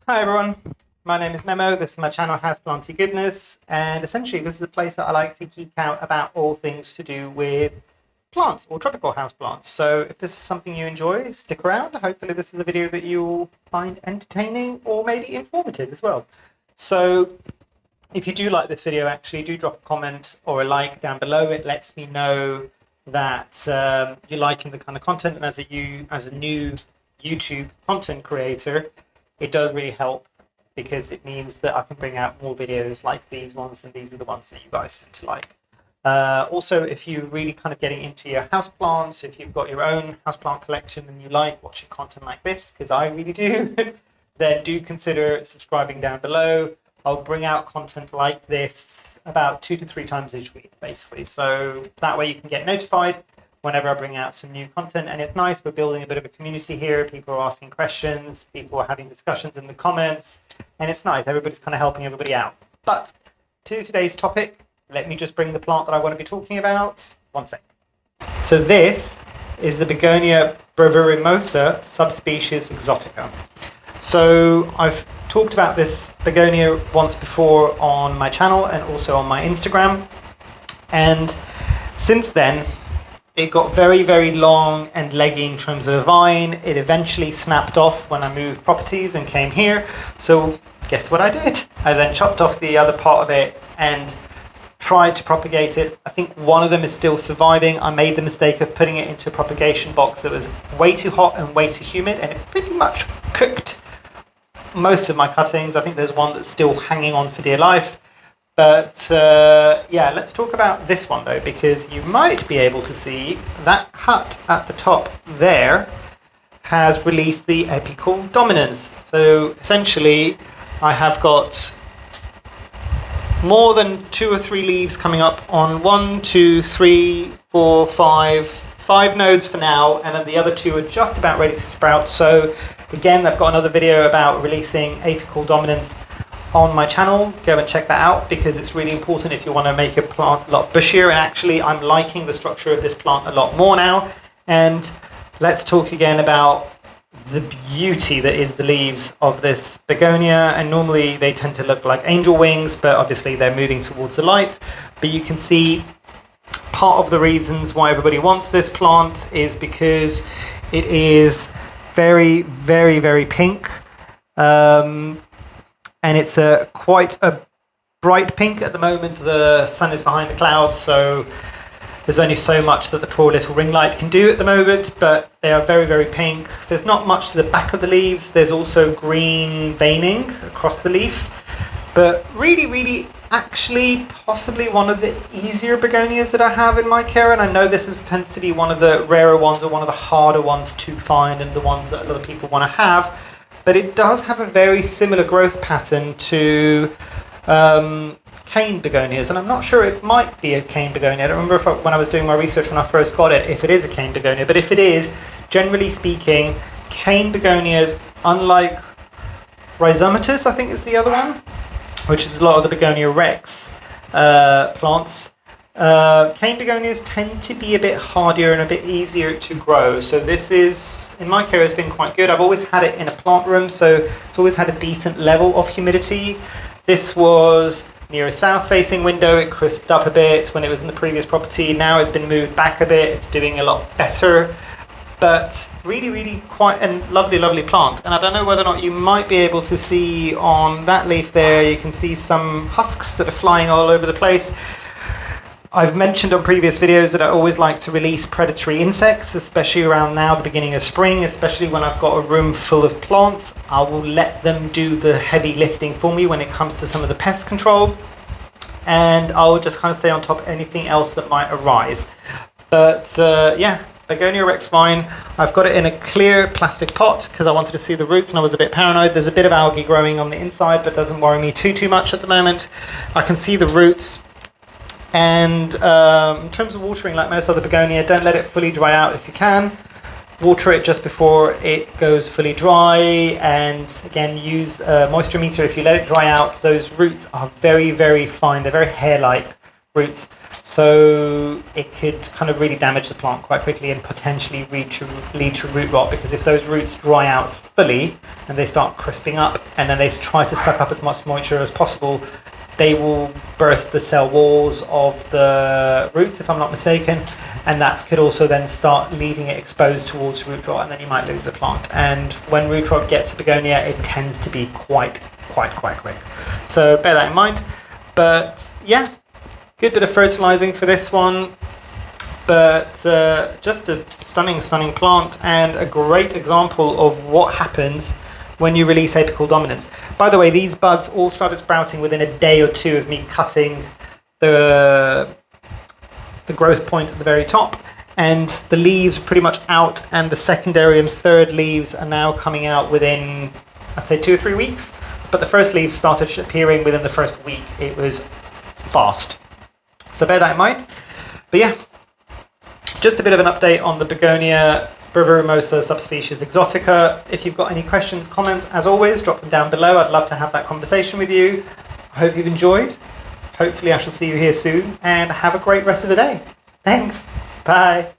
Hi everyone, my name is Memo, this is my channel Houseplanty Goodness, and essentially this is a place that I like to geek out about all things to do with plants or tropical houseplants. So if this is something you enjoy, stick around. Hopefully this is a video that you'll find entertaining or maybe informative as well. So if you do like this video, actually do drop a comment or a like down below. It lets me know that you're liking the kind of content, and as a new YouTube content creator, it does really help because it means that I can bring out more videos like these ones, and these are the ones that you guys seem to like. Also, if you're really kind of getting into your houseplants, if you've got your own houseplant collection and you like watching content like this, because I really do, then do consider subscribing down below. I'll bring out content like this about 2 to 3 times each week, basically. So that way you can get notified whenever I bring out some new content. And it's nice, we're building a bit of a community here. People are asking questions, people are having discussions in the comments, and it's nice. Everybody's kind of helping everybody out. But to today's topic, let me just bring the plant that I want to be talking about. One sec. So this is the Begonia Brevirimosa, subspecies exotica. So I've talked about this begonia once before on my channel and also on my Instagram. And since then, it got very, very long and leggy in terms of a vine. It eventually snapped off when I moved properties and came here. So guess what I did? I then chopped off the other part of it and tried to propagate it. I think one of them is still surviving. I made the mistake of putting it into a propagation box that was way too hot and way too humid, and it pretty much cooked most of my cuttings. I think there's one that's still hanging on for dear life. But yeah, let's talk about this one though, because you might be able to see that cut at the top there has released the apical dominance. So essentially I have got more than 2 or 3 leaves coming up on 1, 2, 3, 4, 5 nodes for now, and then the other 2 are just about ready to sprout. So again, I've got another video about releasing apical dominance on my channel. Go and check that out because it's really important if you want to make a plant a lot bushier. And actually I'm liking the structure of this plant a lot more now. And let's talk again about the beauty that is the leaves of this begonia. And normally they tend to look like angel wings, but obviously they're moving towards the light. But you can see part of the reasons why everybody wants this plant is because it is very, very, very pink. And it's quite a bright pink at the moment. The sun is behind the clouds, so there's only so much that the poor little ring light can do at the moment, but they are very, very pink. There's not much to the back of the leaves. There's also green veining across the leaf, but really, really actually possibly one of the easier begonias that I have in my care. And I know this tends to be one of the rarer ones or one of the harder ones to find and the ones that a lot of people want to have. But it does have a very similar growth pattern to cane begonias, and I'm not sure, it might be a cane begonia. I don't remember when I was doing my research when I first got it, if it is a cane begonia, but if it is, generally speaking, cane begonias, unlike rhizomatous, I think is the other one, which is a lot of the Begonia rex plants, cane begonias tend to be a bit hardier and a bit easier to grow. So this is, in my care, has been quite good. I've always had it in a plant room, so it's always had a decent level of humidity. This was near a south-facing window. It crisped up a bit when it was in the previous property. Now it's been moved back a bit. It's doing a lot better. But really, really quite a lovely, lovely plant. And I don't know whether or not you might be able to see on that leaf there, you can see some husks that are flying all over the place. I've mentioned on previous videos that I always like to release predatory insects, especially around now, the beginning of spring, especially when I've got a room full of plants. I will let them do the heavy lifting for me when it comes to some of the pest control. And I'll just kind of stay on top of anything else that might arise. But yeah, Begonia rex vine. I've got it in a clear plastic pot because I wanted to see the roots and I was a bit paranoid. There's a bit of algae growing on the inside, but doesn't worry me too much at the moment. I can see the roots. And in terms of watering, like most other begonia, don't let it fully dry out if you can. Water it just before it goes fully dry, and again use a moisture meter. If you let it dry out, those roots are very, very fine. They're very hair-like roots. So it could kind of really damage the plant quite quickly and potentially lead to root rot, because if those roots dry out fully and they start crisping up and then they try to suck up as much moisture as possible, they will burst the cell walls of the roots, if I'm not mistaken, and that could also then start leaving it exposed towards root rot, and then you might lose the plant. And when root rot gets a begonia, it tends to be quite quick. So bear that in mind. But yeah, good bit of fertilizing for this one. But just a stunning plant, and a great example of what happens when you release apical dominance. By the way, these buds all started sprouting within a day or two of me cutting the growth point at the very top, and the leaves are pretty much out, and the secondary and third leaves are now coming out within, I'd say, 2 or 3 weeks. But the first leaves started appearing within the first week. It was fast. So bear that in mind. But yeah, just a bit of an update on the Begonia Brevirimosa subspecies exotica. If you've got any questions, comments, as always, drop them down below. I'd love to have that conversation with you. I hope you've enjoyed. Hopefully I shall see you here soon, and have a great rest of the day. Thanks. Bye.